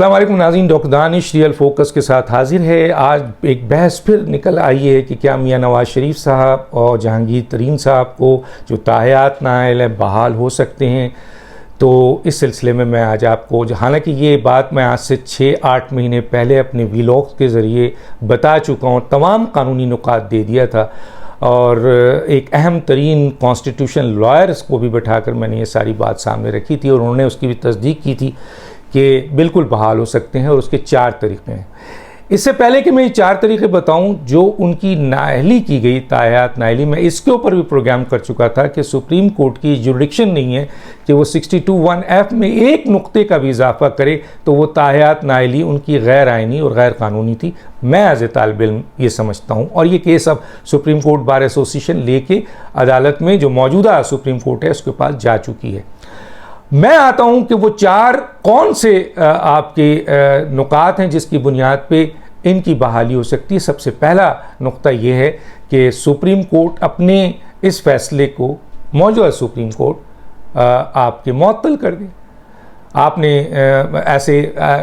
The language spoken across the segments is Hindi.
अस्सलाम वालेकुम नाज़रीन, डॉक्टर दानिश रियल फोकस के साथ हाजिर है। आज एक बहस फिर निकल आई है कि क्या मियां नवाज़ शरीफ साहब और जहांगीर तरीन साहब को जो ताहयात नाअहल है बहाल हो सकते हैं। तो इस सिलसिले में मैं आज आपको, हालांकि ये बात मैं आज से 6-8 महीने पहले अपने व्लॉग्स के ज़रिए बता चुका हूँ, तमाम कानूनी नुकात दे दिया था और एक अहम तरीन कॉन्स्टिट्यूशन लॉयर्स को भी बैठाकर मैंने ये सारी बात सामने रखी थी और उन्होंने उसकी भी तस्दीक की थी कि बिल्कुल बहाल हो सकते हैं और उसके 4 तरीक़े हैं। इससे पहले कि मैं ये 4 तरीक़े बताऊं, जो उनकी नाअहली की गई ताहयात नाअहली, मैं इसके ऊपर भी प्रोग्राम कर चुका था कि सुप्रीम कोर्ट की जुरिडिक्शन नहीं है कि वो 62(1)(f) में एक नुक्ते का भी इजाफा करे तो वो ताहयात नाअहली उनकी गैर आइनी और गैर कानूनी थी। मैं एज ए तालिब इल्म ये समझता हूँ और ये केस अब सुप्रीम कोर्ट बार एसोसिएशन लेके अदालत में, जो मौजूदा सुप्रीम कोर्ट है, उसके पास जा चुकी है। मैं आता हूं कि वो 4 कौन से आपके नुकात हैं जिसकी बुनियाद पे इनकी बहाली हो सकती है। सबसे पहला नुक्ता ये है कि सुप्रीम कोर्ट अपने इस फैसले को, मौजूदा सुप्रीम कोर्ट आपके मुअत्तल कर दे। आपने ऐसे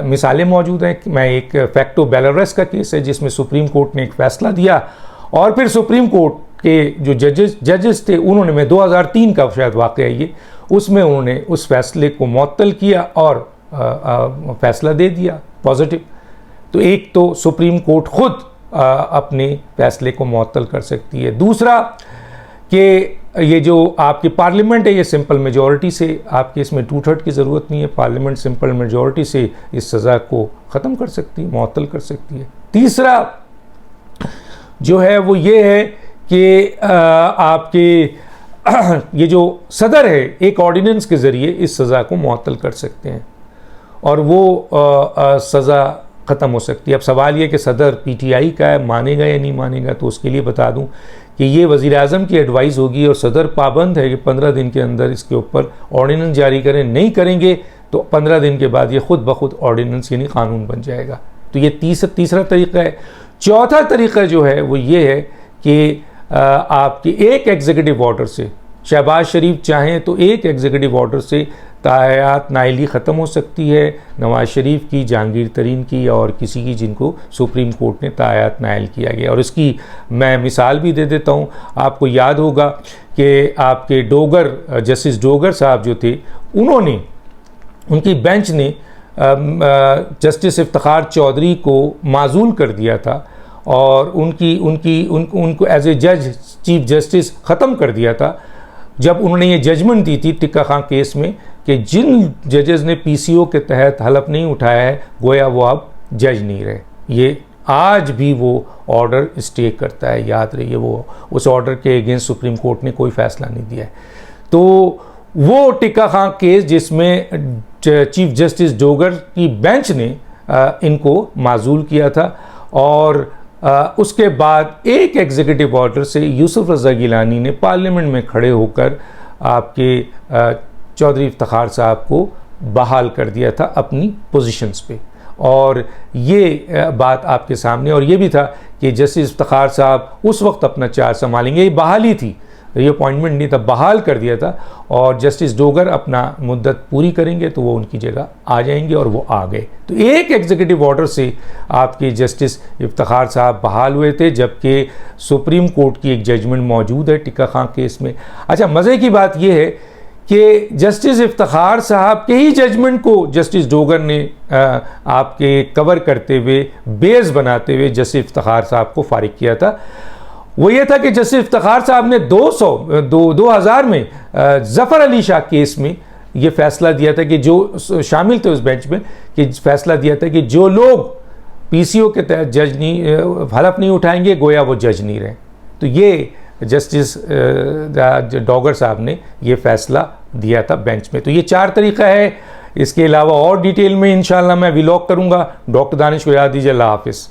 मिसालें मौजूद हैं। मैं एक फैक्टो बेलारस का केस है जिसमें सुप्रीम कोर्ट ने एक फ़ैसला दिया और फिर सुप्रीम कोर्ट के जो जजेस थे उन्होंने, में 2003 का शायद वाक़या ये, उसमें उन्होंने उस फैसले को मुअत्तल किया और फैसला दे दिया पॉजिटिव। तो एक तो सुप्रीम कोर्ट खुद अपने फैसले को मुअत्तल कर सकती है। दूसरा कि ये जो आपकी पार्लियामेंट है, ये सिंपल मेजॉरिटी से, आपके इसमें 2/3 की ज़रूरत नहीं है, पार्लियामेंट सिंपल मेजॉरिटी से इस सज़ा को ख़त्म कर सकती है, मुअत्तल कर सकती है। तीसरा जो है वो ये है कि आपके ये जो सदर है एक ऑर्डिनेंस के ज़रिए इस सज़ा को मुअत्तल कर सकते हैं और वो सज़ा ख़त्म हो सकती है। अब सवाल ये कि सदर PTI का है, मानेगा या नहीं मानेगा। तो उसके लिए बता दूं कि ये वज़ीर आज़म की एडवाइस होगी और सदर पाबंद है कि 15 दिन के अंदर इसके ऊपर ऑर्डिनेंस जारी करें। नहीं करेंगे तो 15 दिन के बाद ये खुद ब खुद ऑर्डिनेंस यानी कानून बन जाएगा। तो ये तीसरा तरीक़ा है। चौथा तरीक़ा जो है वो ये है कि आपकी एक एग्जीक्यूटिव ऑर्डर से, शहबाज शरीफ चाहें तो एक एग्जीक्यूटिव ऑर्डर से ताहयात नाअहली ख़त्म हो सकती है, नवाज़ शरीफ की, जहांगीर तरीन की और किसी की जिनको सुप्रीम कोर्ट ने ताहयात नाअहल किया गया। और इसकी मैं मिसाल भी दे देता हूँ। आपको याद होगा कि आपके डोगर, जस्टिस डोगर साहब जो थे, उन्होंने, उनकी बेंच ने जस्टिस इफ्तिखार चौधरी को माज़ूल कर दिया था और उनको एज ए जज चीफ जस्टिस ख़त्म कर दिया था जब उन्होंने ये जजमेंट दी थी टिक्का खां केस में कि जिन जजेस ने PCO के तहत हलफ नहीं उठाया है, गोया वो अब जज नहीं रहे। ये आज भी वो ऑर्डर स्टे करता है, याद रहिए। वो उस ऑर्डर के अगेंस्ट सुप्रीम कोर्ट ने कोई फ़ैसला नहीं दिया है। तो वो टिक्का खां केस जिसमें चीफ जस्टिस डोगर की बेंच ने इनको माज़ूल किया था और उसके बाद एक एग्जीक्यूटिव ऑर्डर से यूसुफ रज़ा गिलानी ने पार्लियामेंट में खड़े होकर आपके चौधरी इफ्तिखार साहब को बहाल कर दिया था अपनी पोजीशंस पे। और ये बात आपके सामने, और ये भी था कि जस्टिस इफ्तिखार साहब उस वक्त अपना चार्ज संभालेंगे। ये बहाली थी, ये अपॉइंटमेंट नहीं था, बहाल कर दिया था और जस्टिस डोगर अपना मुद्दत पूरी करेंगे तो वो उनकी जगह आ जाएंगे और वो आ गए। तो एक एग्जीक्यूटिव ऑर्डर से आपके जस्टिस इफ्तिखार साहब बहाल हुए थे, जबकि सुप्रीम कोर्ट की एक जजमेंट मौजूद है टिक्का खां केस में। अच्छा, मज़े की बात यह है कि जस्टिस इफ्तिखार साहब के ही जजमेंट को जस्टिस डोगर ने आपके कवर करते हुए, बेस बनाते हुए जस्टिस इफ्तिखार साहब को फारिग किया था। वो ये था कि जस्टिस इफ्तिखार साहब ने 2000 में ज़फ़र अली शाह केस में ये फ़ैसला दिया था कि जो शामिल थे उस बेंच में, कि फ़ैसला दिया था कि जो लोग PCO के तहत जज नहीं, हलफ नहीं उठाएंगे, गोया वो जज नहीं रहे। तो ये जस्टिस डोगर साहब ने ये फ़ैसला दिया था बेंच में। तो ये 4 तरीक़ा है। इसके अलावा और डिटेल में इंशाअल्लाह मैं व्लॉग करूँगा। डॉक्टर दानिश को याद दीजिए। अल्लाह हाफ़िज़।